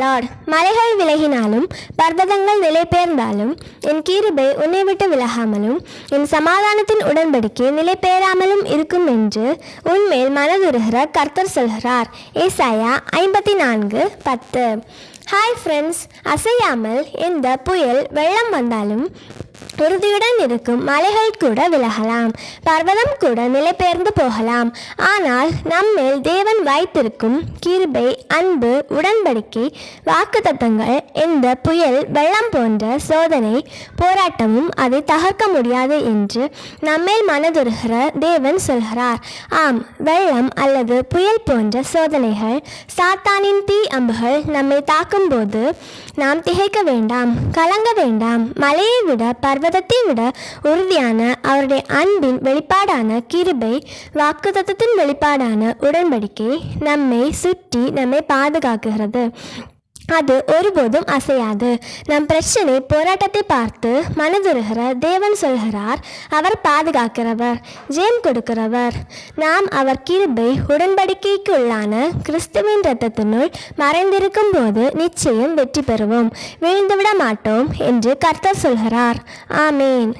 Lord. மலைகள் விலகினாலும் பர்வதங்கள் நிலை பெயர்ந்தாலும் என் கிருபை உன்னை விட்டு விலகாமலும் என் சமாதானத்தின் உடன்படிக்கை நிலை பெயராமலும் இருக்கும் என்று உன்மேல் மனதுருகிற கர்த்தர் சொல்கிறார். ஏசாயா 54:10. ஹாய் ஃப்ரெண்ட்ஸ், அசையாமல் எந்த புயல் வெள்ளம் வந்தாலும் உறுதியுடன் இருக்கும் மலைகள் கூட விலகலாம், பர்வதம் கூட நிலை பெயர்ந்து போகலாம். ஆனால் நம்மேல் தேவன் வைத்திருக்கும் கிருபை, அன்பு, உடன்படிக்கை, வாக்குத்தத்தங்கள் எந்த புயல் வெள்ளம் போன்ற சோதனை போராட்டமும் அதை தகர்க்க முடியாது என்று நம்மேல் மனதுருகிற தேவன் சொல்கிறார். ஆம், வெள்ளம் அல்லது புயல் போன்ற சோதனைகள், சாத்தானின் தீ அம்புகள் நம்மை தாக்கும் போது நாம் திகைக்க வேண்டாம், கலங்க வேண்டாம். மலையை விட பர்வதத்தை விட உறுதியான அவருடைய அன்பின் வெளிப்பாடான கிருபை, வாக்குத்தத்தத்தின் வெளிப்பாடான உடன்படிக்கை நம்மை சுற்றி நம்மை பாதுகாக்கிறது. அது ஒருபோதும் அசையாது. நம் பிரச்சனை, போராட்டத்தை பார்த்து மனதுருகிற தேவன் சொல்கிறார், அவர் பாதுகாக்கிறவர், ஜெயம் கொடுக்கிறவர். நாம் அவர் கிருபை உடன்படிக்கைக்கு உள்ளான கிறிஸ்துவின் இரத்தத்தினுள் மறைந்திருக்கும் போது நிச்சயம் வெற்றி பெறுவோம், வீழ்ந்துவிட மாட்டோம் என்று கர்த்தர் சொல்கிறார். ஆமேன்.